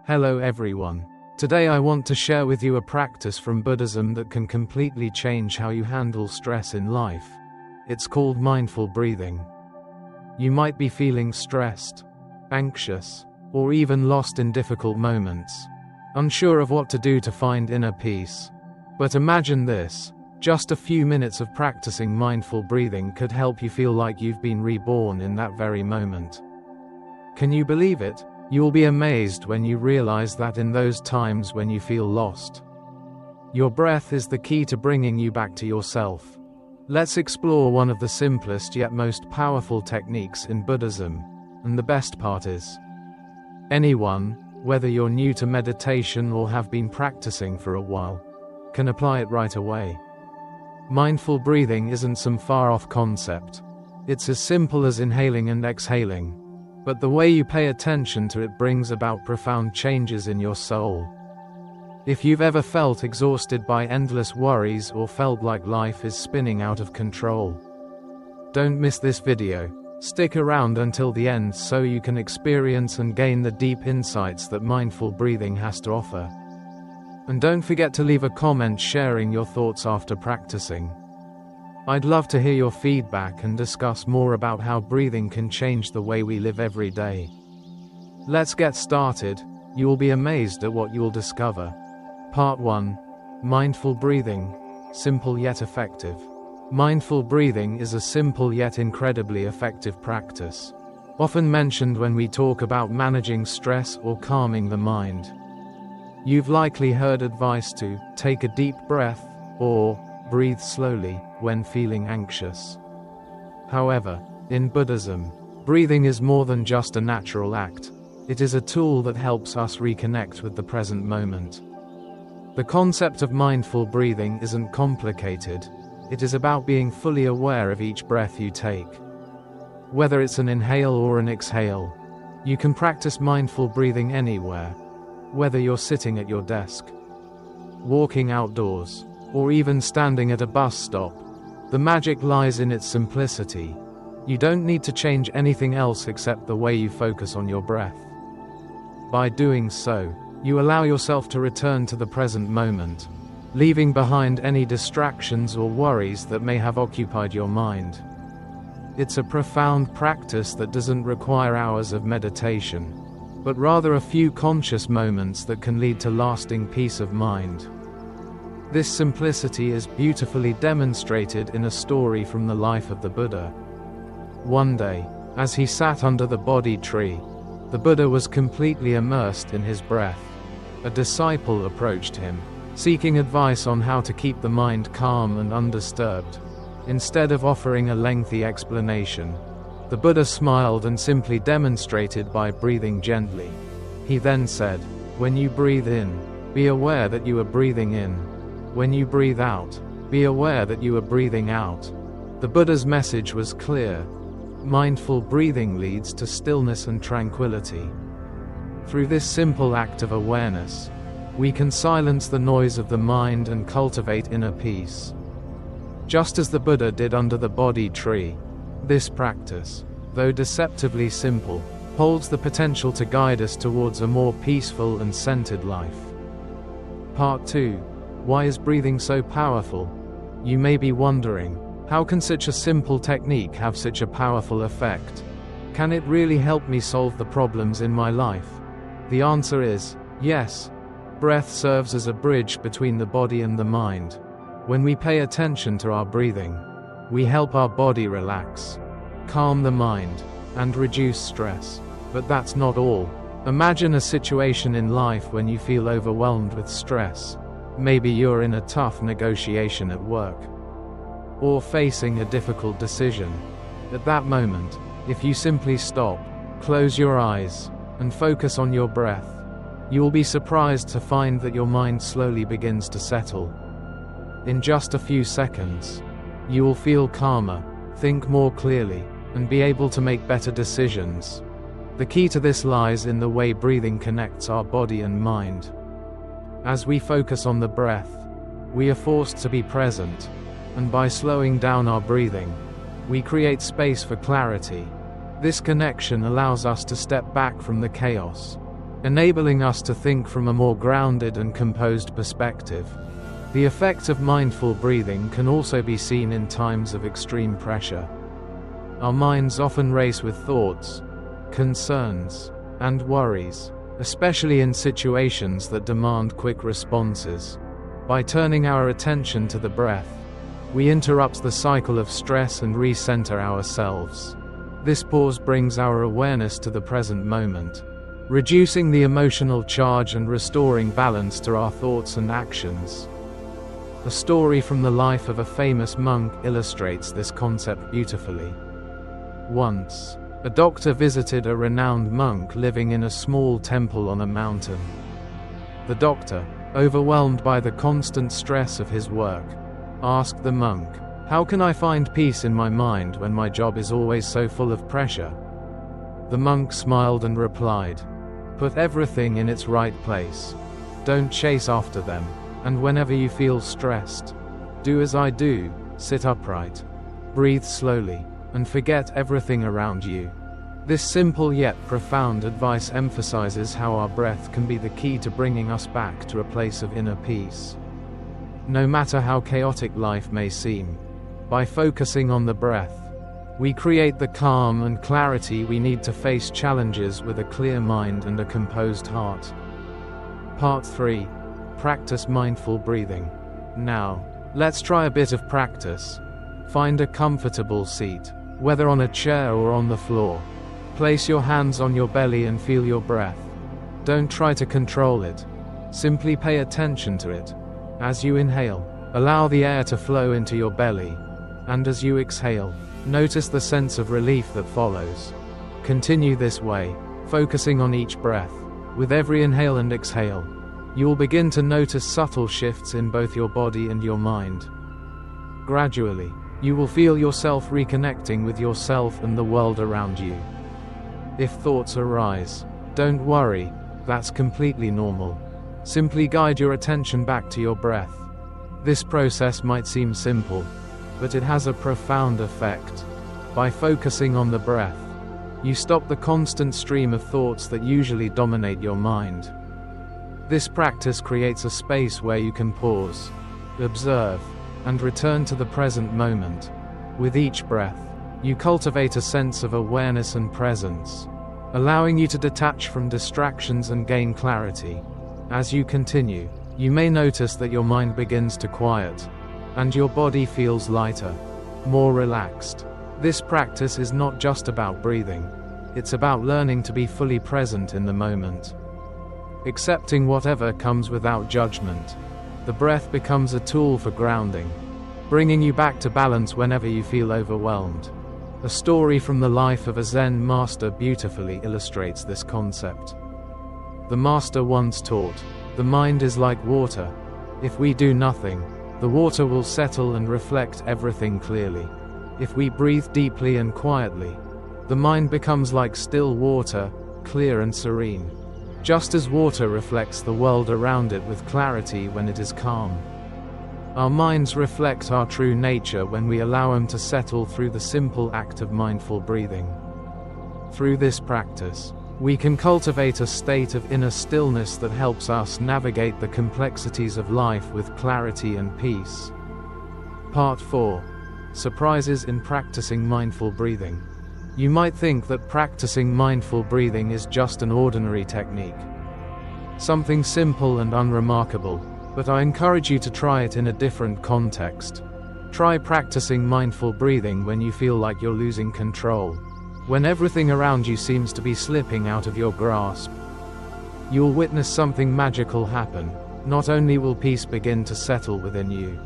Hello everyone. Today I want to share with you a practice from Buddhism that can completely change how you handle stress in life. It's called mindful breathing. You might be feeling stressed, anxious, or even lost in difficult moments, unsure of what to do to find inner peace. But imagine this, just a few minutes of practicing mindful breathing could help you feel like you've been reborn in that very moment. Can you believe it? You'll be amazed when you realize that in those times when you feel lost, your breath is the key to bringing you back to yourself. Let's explore one of the simplest yet most powerful techniques in Buddhism, and the best part is, anyone, whether you're new to meditation or have been practicing for a while, can apply it right away. Mindful breathing isn't some far-off concept. It's as simple as inhaling and exhaling. But the way you pay attention to it brings about profound changes in your soul. If you've ever felt exhausted by endless worries or felt like life is spinning out of control, don't miss this video. Stick around until the end so you can experience and gain the deep insights that mindful breathing has to offer. And don't forget to leave a comment sharing your thoughts after practicing. I'd love to hear your feedback and discuss more about how breathing can change the way we live every day. Let's get started. You will be amazed at what you will discover. Part 1. Mindful breathing. Simple yet effective. Mindful breathing is a simple yet incredibly effective practice, often mentioned when we talk about managing stress or calming the mind. You've likely heard advice to take a deep breath or breathe slowly when feeling anxious. However, in Buddhism, breathing is more than just a natural act. It is a tool that helps us reconnect with the present moment. The concept of mindful breathing isn't complicated. It is about being fully aware of each breath you take. Whether it's an inhale or an exhale, you can practice mindful breathing anywhere. Whether you're sitting at your desk, walking outdoors, or even standing at a bus stop, the magic lies in its simplicity. You don't need to change anything else except the way you focus on your breath. By doing so, you allow yourself to return to the present moment, leaving behind any distractions or worries that may have occupied your mind. It's a profound practice that doesn't require hours of meditation, but rather a few conscious moments that can lead to lasting peace of mind. This simplicity is beautifully demonstrated in a story from the life of the Buddha. One day, as he sat under the Bodhi tree, the Buddha was completely immersed in his breath. A disciple approached him, seeking advice on how to keep the mind calm and undisturbed. Instead of offering a lengthy explanation, the Buddha smiled and simply demonstrated by breathing gently. He then said, "When you breathe in, be aware that you are breathing in. When you breathe out, be aware that you are breathing out." The Buddha's message was clear. Mindful breathing leads to stillness and tranquility. Through this simple act of awareness, we can silence the noise of the mind and cultivate inner peace. Just as the Buddha did under the Bodhi tree, this practice, though deceptively simple, holds the potential to guide us towards a more peaceful and centered life. Part 2. Why is breathing so powerful? You may be wondering, how can such a simple technique have such a powerful effect? Can it really help me solve the problems in my life? The answer is, yes. Breath serves as a bridge between the body and the mind. When we pay attention to our breathing, we help our body relax, calm the mind, and reduce stress. But that's not all. Imagine a situation in life when you feel overwhelmed with stress. Maybe you're in a tough negotiation at work, or facing a difficult decision. At that moment, if you simply stop, close your eyes, and focus on your breath, you will be surprised to find that your mind slowly begins to settle. In just a few seconds, you will feel calmer, think more clearly, and be able to make better decisions. The key to this lies in the way breathing connects our body and mind. As we focus on the breath, we are forced to be present, and by slowing down our breathing, we create space for clarity. This connection allows us to step back from the chaos, enabling us to think from a more grounded and composed perspective. The effect of mindful breathing can also be seen in times of extreme pressure. Our minds often race with thoughts, concerns, and worries, especially in situations that demand quick responses. By turning our attention to the breath, we interrupt the cycle of stress and recenter ourselves. This pause brings our awareness to the present moment, reducing the emotional charge and restoring balance to our thoughts and actions. A story from the life of a famous monk illustrates this concept beautifully. Once, a doctor visited a renowned monk living in a small temple on a mountain. The doctor, overwhelmed by the constant stress of his work, asked the monk, "How can I find peace in my mind when my job is always so full of pressure?" The monk smiled and replied, "Put everything in its right place. Don't chase after them, and whenever you feel stressed, do as I do, sit upright, breathe slowly, and forget everything around you." This simple yet profound advice emphasizes how our breath can be the key to bringing us back to a place of inner peace. No matter how chaotic life may seem, by focusing on the breath, we create the calm and clarity we need to face challenges with a clear mind and a composed heart. Part 3. Practice mindful breathing. Now, let's try a bit of practice. Find a comfortable seat, whether on a chair or on the floor. Place your hands on your belly and feel your breath. Don't try to control it. Simply pay attention to it. As you inhale, allow the air to flow into your belly. And as you exhale, notice the sense of relief that follows. Continue this way, focusing on each breath. With every inhale and exhale, you will begin to notice subtle shifts in both your body and your mind. Gradually, you will feel yourself reconnecting with yourself and the world around you. If thoughts arise, don't worry, that's completely normal. Simply guide your attention back to your breath. This process might seem simple, but it has a profound effect. By focusing on the breath, you stop the constant stream of thoughts that usually dominate your mind. This practice creates a space where you can pause, observe, and return to the present moment. With each breath, you cultivate a sense of awareness and presence, allowing you to detach from distractions and gain clarity. As you continue, you may notice that your mind begins to quiet, and your body feels lighter, more relaxed. This practice is not just about breathing, it's about learning to be fully present in the moment. Accepting whatever comes without judgment, the breath becomes a tool for grounding, bringing you back to balance whenever you feel overwhelmed. A story from the life of a Zen master beautifully illustrates this concept. The master once taught, "The mind is like water. If we do nothing, the water will settle and reflect everything clearly. If we breathe deeply and quietly, the mind becomes like still water, clear and serene. Just as water reflects the world around it with clarity when it is calm. Our minds reflect our true nature when we allow them to settle through the simple act of mindful breathing." Through this practice, we can cultivate a state of inner stillness that helps us navigate the complexities of life with clarity and peace. Part 4. Surprises in practicing mindful breathing. You might think that practicing mindful breathing is just an ordinary technique, something simple and unremarkable, but I encourage you to try it in a different context. Try practicing mindful breathing when you feel like you're losing control, when everything around you seems to be slipping out of your grasp. You'll witness something magical happen. Not only will peace begin to settle within you,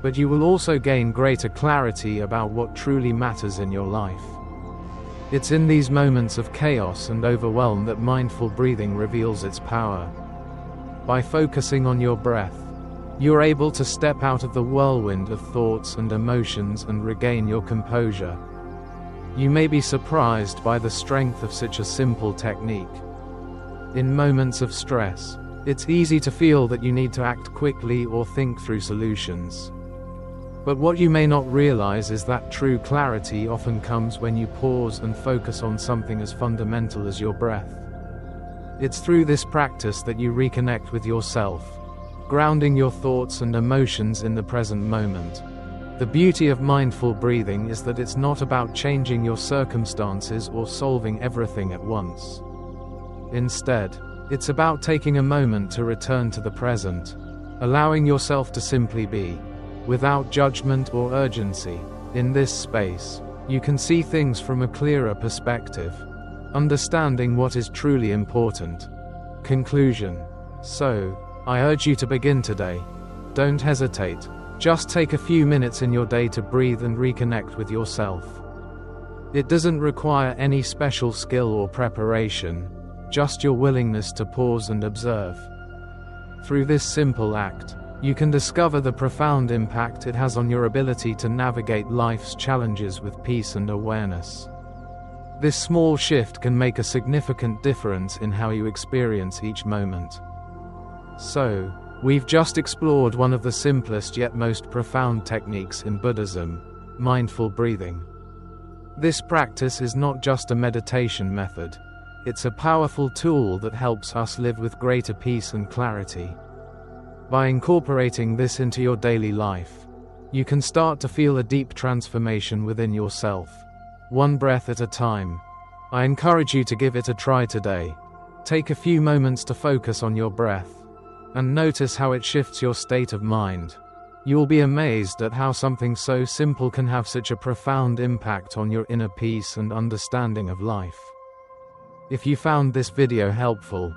but you will also gain greater clarity about what truly matters in your life. It's in these moments of chaos and overwhelm that mindful breathing reveals its power. By focusing on your breath, you're able to step out of the whirlwind of thoughts and emotions and regain your composure. You may be surprised by the strength of such a simple technique. In moments of stress, it's easy to feel that you need to act quickly or think through solutions. But what you may not realize is that true clarity often comes when you pause and focus on something as fundamental as your breath. It's through this practice that you reconnect with yourself, grounding your thoughts and emotions in the present moment. The beauty of mindful breathing is that it's not about changing your circumstances or solving everything at once. Instead, it's about taking a moment to return to the present, allowing yourself to simply be, without judgment or urgency. In this space, you can see things from a clearer perspective, understanding what is truly important. Conclusion. So, I urge you to begin today. Don't hesitate. Just take a few minutes in your day to breathe and reconnect with yourself. It doesn't require any special skill or preparation, just your willingness to pause and observe. Through this simple act, you can discover the profound impact it has on your ability to navigate life's challenges with peace and awareness. This small shift can make a significant difference in how you experience each moment. So, we've just explored one of the simplest yet most profound techniques in Buddhism, mindful breathing. This practice is not just a meditation method, it's a powerful tool that helps us live with greater peace and clarity. By incorporating this into your daily life, you can start to feel a deep transformation within yourself, one breath at a time. I encourage you to give it a try today. Take a few moments to focus on your breath, and notice how it shifts your state of mind. You'll be amazed at how something so simple can have such a profound impact on your inner peace and understanding of life. If you found this video helpful,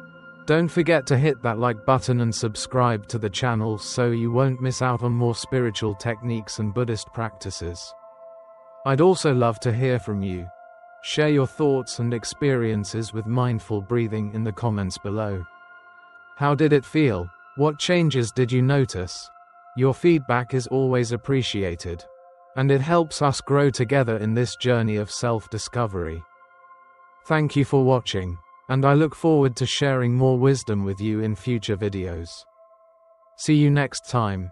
don't forget to hit that like button and subscribe to the channel so you won't miss out on more spiritual techniques and Buddhist practices. I'd also love to hear from you. Share your thoughts and experiences with mindful breathing in the comments below. How did it feel? What changes did you notice? Your feedback is always appreciated, and it helps us grow together in this journey of self-discovery. Thank you for watching, and I look forward to sharing more wisdom with you in future videos. See you next time.